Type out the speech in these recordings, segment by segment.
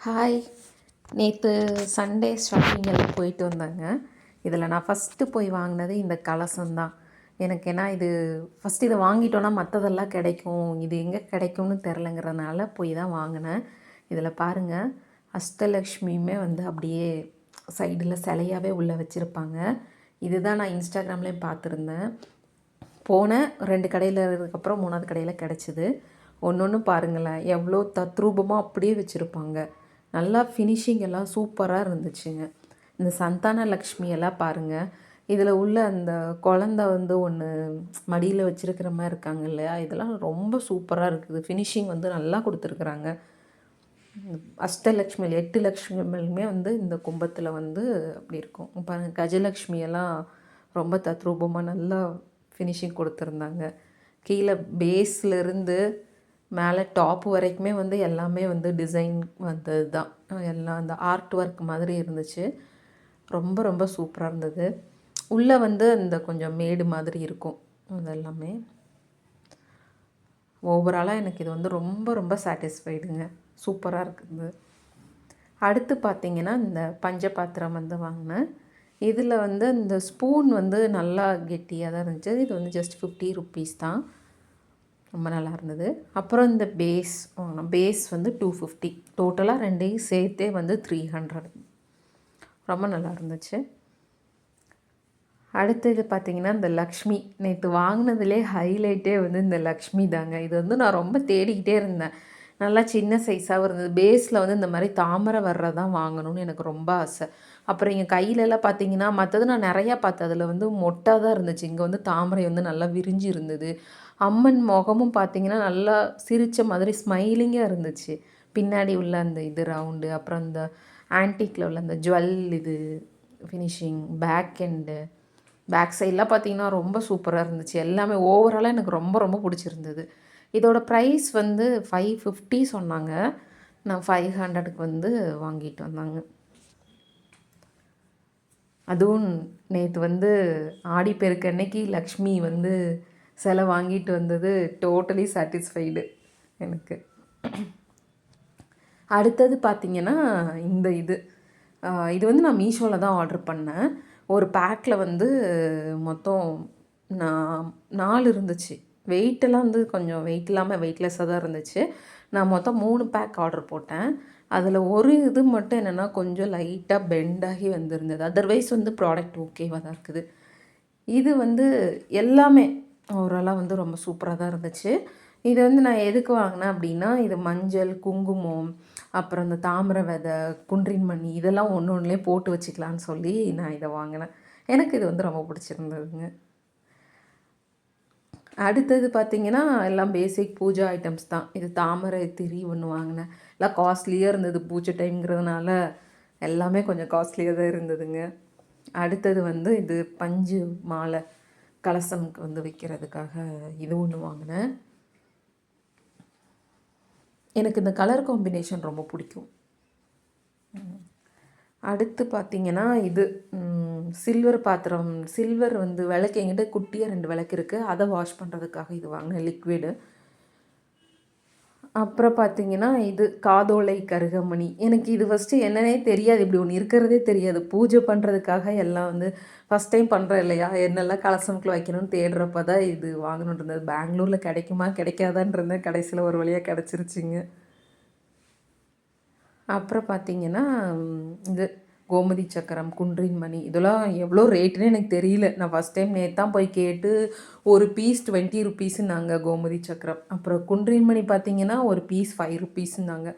Hi. நேற்று Sunday shopping எல்லாம் போயிட்டு வந்தாங்க. இதில் நான் ஃபஸ்ட்டு போய் வாங்கினது இந்த கலசம்தான். எனக்கு ஏன்னா இது ஃபஸ்ட்டு இதை வாங்கிட்டோன்னா மற்றதெல்லாம் கிடைக்கும், இது எங்கே கிடைக்கும்னு தெரிலங்கிறதுனால போய் தான் வாங்கினேன். இதில் பாருங்கள், அஷ்டலக்ஷ்மியுமே வந்து அப்படியே சைடில் சிலையாகவே உள்ளே வச்சுருப்பாங்க. இதுதான் நான் இன்ஸ்டாகிராம்லேயும் பார்த்துருந்தேன். போனேன் 2 கடையில் இருந்ததுக்கப்புறம் 3வது கடையில் கிடச்சிது. ஒன்று பாருங்களேன், எவ்வளோ தத்ரூபமாக அப்படியே வச்சுருப்பாங்க. நல்லா ஃபினிஷிங் எல்லாம் சூப்பராக இருந்துச்சுங்க. இந்த சந்தான லக்ஷ்மி எல்லாம் பாருங்கள், இதில் உள்ள அந்த குழந்த வந்து ஒன்று மடியில் வச்சுருக்கிற மாதிரி இருக்காங்க இல்லையா, இதெல்லாம் ரொம்ப சூப்பராக இருக்குது. ஃபினிஷிங் வந்து நல்லா கொடுத்துருக்குறாங்க. அஷ்டலக்ஷ்மி 8 லக்ஷ்மிகளுமே வந்து இந்த கும்பத்தில் வந்து அப்படி இருக்கும் பாருங்கள். கஜலக்ஷ்மி எல்லாம் ரொம்ப தத்ரூபமாக நல்லா ஃபினிஷிங் கொடுத்துருந்தாங்க. கீழே பேஸ்லேருந்து மேலே டாப் வரைக்குமே வந்து எல்லாமே வந்து டிசைன் வந்தது தான். எல்லாம் அந்த ஆர்ட் ஒர்க் மாதிரி இருந்துச்சு. ரொம்ப ரொம்ப சூப்பராக இருந்தது. உள்ளே வந்து அந்த கொஞ்சம் மேடு மாதிரி இருக்கும். அதெல்லாமே ஓவராலாக எனக்கு இது வந்து ரொம்ப ரொம்ப சாட்டிஸ்ஃபைடுங்க. சூப்பராக இருக்குது. அடுத்து பார்த்திங்கன்னா இந்த பஞ்ச பாத்திரம் வந்து வாங்கினேன். இதில் வந்து இந்த ஸ்பூன் வந்து நல்லா கெட்டியாக தான் இருந்துச்சு. இது வந்து ஜஸ்ட் 50 ருப்பீஸ் தான். ரொம்ப நல்லா இருந்தது. அப்புறம் இந்த பேஸ் வந்து 250. டோட்டலாக ரெண்டையும் சேர்த்தே வந்து 300. ரொம்ப நல்லா இருந்துச்சு. அடுத்து இது பார்த்திங்கன்னா இந்த லக்ஷ்மி, நேற்று வாங்கினதுலே ஹைலைட்டே வந்து இந்த லக்ஷ்மி தாங்க. இது வந்து நான் ரொம்ப தேடிக்கிட்டே இருந்தேன். நல்லா சின்ன சைஸாகவும் இருந்தது. பேஸில் வந்து இந்த மாதிரி தாமரை வர்றதான் வாங்கணும்னு எனக்கு ரொம்ப ஆசை. அப்புறம் இங்கே கையிலலாம் பார்த்தீங்கன்னா மற்றது நான் நிறையா பார்த்தேன், அதில் வந்து மொட்டாக தான் இருந்துச்சு. இங்கே வந்து தாமரை வந்து நல்லா விரிஞ்சு இருந்தது. அம்மன் முகமும் பார்த்தீங்கன்னா நல்லா சிரித்த மாதிரி ஸ்மைலிங்காக இருந்துச்சு. பின்னாடி உள்ள அந்த இது ரவுண்டு, அப்புறம் அந்த ஆன்டிக்கில் உள்ள அந்த ஜுவல் இது ஃபினிஷிங், பேக் சைடெலாம் பார்த்தீங்கன்னா ரொம்ப சூப்பராக இருந்துச்சு. எல்லாமே ஓவராலாக எனக்கு ரொம்ப ரொம்ப பிடிச்சிருந்தது. இதோட ப்ரைஸ் வந்து 550 சொன்னாங்க. நான் 500க்கு வந்து வாங்கிட்டு வந்தாங்க. அதுவும் நேற்று வந்து ஆடிப்பெருக்கு அன்னைக்கு லக்ஷ்மி வந்து சிலை வாங்கிட்டு வந்தது டோட்டலி சாட்டிஸ்ஃபைடு எனக்கு. அடுத்தது பார்த்திங்கன்னா இந்த இது வந்து நான் மீஷோவில் தான் ஆர்டர் பண்ணேன். ஒரு பேக்கில் வந்து மொத்தம் 4 இருந்துச்சு. வெயிட்டெல்லாம் வந்து கொஞ்சம் வெயிட் இல்லாமல் வெயிட்லெஸ்ஸாக தான் இருந்துச்சு. நான் மொத்தம் 3 பேக் ஆர்டர் போட்டேன். அதில் ஒரு இது மட்டும் என்னென்னா கொஞ்சம் லைட்டாக பெண்டாகி வந்திருந்தது. அதர்வைஸ் வந்து ப்ராடக்ட் ஓகேவாக தான் இருக்குது. இது வந்து எல்லாமே ஓவராலாக வந்து ரொம்ப சூப்பராக தான் இருந்துச்சு. இது வந்து நான் எதுக்கு வாங்கினேன் அப்படின்னா, இது மஞ்சள், குங்குமம், அப்புறம் இந்த தாமரை விதை, குன்றின் மணி இதெல்லாம் ஒன்றுலேயே போட்டு வச்சுக்கலான்னு சொல்லி நான் இதை வாங்கினேன். எனக்கு இது வந்து ரொம்ப பிடிச்சிருந்ததுங்க. அடுத்தது பார்த்திங்கன்னா எல்லாம் பேசிக் பூஜா ஐட்டம்ஸ் தான். இது தாமரை திரி ஒன்று வாங்கினேன். எல்லாம் காஸ்ட்லியாக இருந்தது. பூஜை டைம்ங்கிறதுனால எல்லாமே கொஞ்சம் காஸ்ட்லியாக தான் இருந்ததுங்க. அடுத்தது வந்து இது பஞ்சு மாலை கலசம்க்கு வந்து வைக்கிறதுக்காக இது ஒன்று வாங்கினேன். எனக்கு இந்த கலர் காம்பினேஷன் ரொம்ப பிடிக்கும். அடுத்து பார்த்திங்கன்னா இது சில்வர் பாத்திரம், சில்வர் வந்து விளக்கு என்கிட்ட குட்டியாக 2 விளக்கு இருக்குது. அதை வாஷ் பண்ணுறதுக்காக இது வாங்கினேன், லிக்விடு. அப்புறம் பார்த்திங்கன்னா இது காதோலை கருகமணி. எனக்கு இது ஃபஸ்ட்டு என்னன்னே தெரியாது, இப்படி ஒன்று இருக்கிறதே தெரியாது. பூஜை பண்ணுறதுக்காக எல்லாம் வந்து ஃபஸ்ட் டைம் பண்ணுறேன் இல்லையா, என்னெல்லாம் கலசம்குள்ளே வைக்கணும்னு தேடுறப்ப தான் இது வாங்கணுன்னு இருந்தது. பெங்களூரில் கிடைக்குமா கிடைக்காதான்னு இருந்தேன். கடைசியில் ஒரு வழியாக கிடச்சிருச்சிங்க. அப்புறம் பார்த்திங்கன்னா இது கோமதி சக்கரம், குன்றின் மணி இதெல்லாம் எவ்வளோ ரேட்டுன்னு எனக்கு தெரியல. நான் ஃபஸ்ட் டைம் நேற்று தான் போய் கேட்டு ஒரு பீஸ் 20 ருப்பீஸுன்னாங்க கோமதி சக்கரம். அப்புறம் குன்றின் மணி பார்த்திங்கன்னா ஒரு பீஸ் 5 ருப்பீஸுன்னாங்க.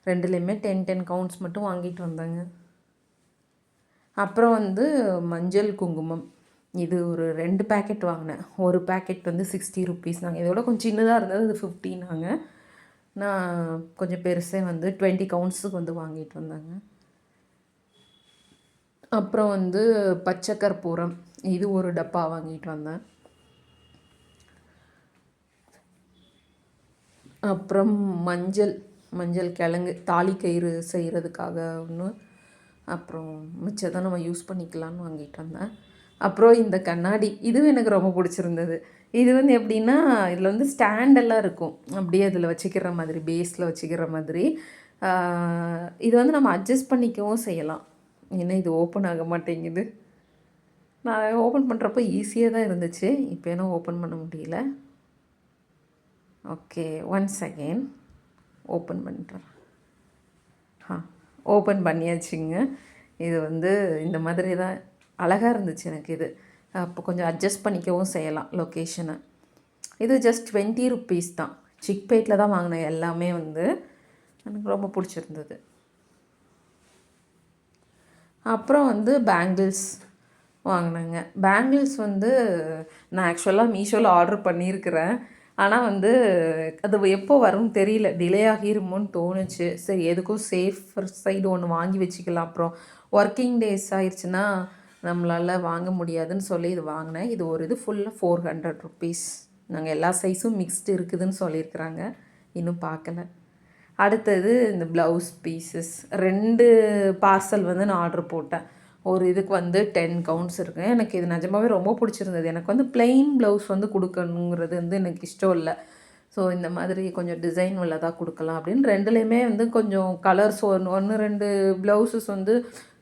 ரெண்டுலேயுமே 10 கவுண்ட்ஸ் மட்டும் வாங்கிட்டு வந்தாங்க. அப்புறம் வந்து மஞ்சள் குங்குமம், இது ஒரு 2 பேக்கெட் வாங்கினேன். ஒரு பேக்கெட் வந்து 60 ருப்பீஸ்னாங்க. இதோட கொஞ்சம் சின்னதாக இருந்தது, அது 50நாங்க. நான் கொஞ்சம் பெருசே வந்து 20 கவுண்ட்ஸுக்கு வந்து வாங்கிட்டு வந்தாங்க. அப்புறம் வந்து பச்சை கற்பூரம், இது ஒரு டப்பா வாங்கிட்டு வந்தேன். அப்புறம் மஞ்சள் கிழங்கு தாலி கயிறு செய்கிறதுக்காக ஒன்று. அப்புறம் மிச்சதான் நம்ம யூஸ் பண்ணிக்கலான்னு வாங்கிட்டு வந்தேன். அப்புறம் இந்த கண்ணாடி, இதுவும் எனக்கு ரொம்ப பிடிச்சிருந்தது. இது வந்து எப்படின்னா, இதில் வந்து ஸ்டாண்டெல்லாம் இருக்கும், அப்படியே அதில் வச்சுக்கிற மாதிரி, பேஸில் வச்சுக்கிற மாதிரி. இது வந்து நம்ம அட்ஜஸ்ட் பண்ணிக்கவும் செய்யலாம். ஏன்னா இது ஓப்பன் ஆக மாட்டேங்குது. நான் ஓப்பன் பண்ணுறப்போ ஈஸியாக தான் இருந்துச்சு. இப்போ ஏன்னா ஓப்பன் பண்ண முடியல. ஓகே, ஒன்ஸ் அகெயின் ஓப்பன் பண்ணுறேன். ஓப்பன் பண்ணியாச்சுங்க. இது வந்து இந்த மாதிரி தான் அழகாக இருந்துச்சு எனக்கு இது. அப்போ கொஞ்சம் அட்ஜஸ்ட் பண்ணிக்கவும் செய்யலாம் லொக்கேஷனை. இது ஜஸ்ட் 20 ருப்பீஸ் தான். சிக்பேட்டில் தான் வாங்கினேன் எல்லாமே வந்து. எனக்கு ரொம்ப பிடிச்சிருந்தது. அப்புறம் வந்து பேங்கிள்ஸ் வாங்கினேங்க. பேங்கிள்ஸ் வந்து நான் ஆக்சுவலாக மீஷோவில் ஆர்டர் பண்ணியிருக்கிறேன். ஆனால் வந்து அது எப்போ வரும்னு தெரியல. டிலே ஆகிருமோன்னு தோணுச்சு. சரி எதுக்கும் சேஃபர் சைடு ஒன்று வாங்கி வச்சுக்கலாம். அப்புறம் ஒர்க்கிங் டேஸ் ஆயிடுச்சுன்னா நம்மளால் வாங்க முடியாதுன்னு சொல்லி இது வாங்கினேன். இது ஒரு இது ஃபுல்லாக 400 ருப்பீஸ். நாங்கள் எல்லா சைஸும் மிக்ஸ்டு இருக்குதுன்னு சொல்லியிருக்கிறாங்க. இன்னும் பார்க்கல. அடுத்தது இந்த ப்ளவுஸ் பீசஸ் 2 பார்சல் வந்து நான் ஆர்டர் போட்டேன். ஒரு இதுக்கு வந்து 10 கவுண்ட்ஸ் இருக்குது. எனக்கு இது நிஜமாவே ரொம்ப பிடிச்சிருந்தது. எனக்கு வந்து ப்ளெயின் ப்ளவுஸ் வந்து கொடுக்கணுங்கிறது வந்து எனக்கு இஷ்டம் இல்லை. ஸோ இந்த மாதிரி கொஞ்சம் டிசைன் உள்ளதாக கொடுக்கலாம் அப்படின்னு 2லேயுமே வந்து கொஞ்சம் கலர்ஸ் ஒன்று 2 ப்ளவுஸஸ் வந்து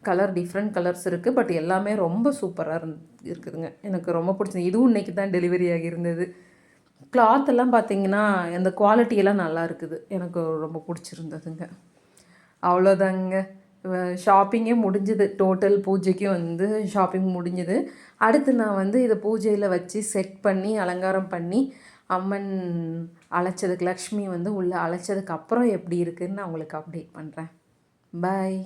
கலர் டிஃப்ரெண்ட் கலர்ஸ் இருக்குது. பட் எல்லாமே ரொம்ப சூப்பராக இருக்குதுங்க. எனக்கு ரொம்ப பிடிச்சது. இதுவும் இன்றைக்கி தான் டெலிவரி ஆகியிருந்தது. கிளாத்தெல்லாம் பார்த்திங்கன்னா அந்த குவாலிட்டியெல்லாம் நல்லா இருக்குது. எனக்கு ரொம்ப பிடிச்சிருந்ததுங்க. அவ்வளோதாங்க. ஷாப்பிங்கே முடிஞ்சுது. டோட்டல் பூஜைக்கு வந்து ஷாப்பிங் முடிஞ்சுது. அடுத்து நான் வந்து இதை பூஜையில் வச்சு செட் பண்ணி அலங்காரம் பண்ணி அம்மன் அழைச்சதுக்கு லக்ஷ்மி வந்து உள்ளே அழைச்சதுக்கு அப்புறம் எப்படி இருக்குதுன்னு நான் உங்களுக்கு அப்டேட் பண்ணுறேன். பாய்.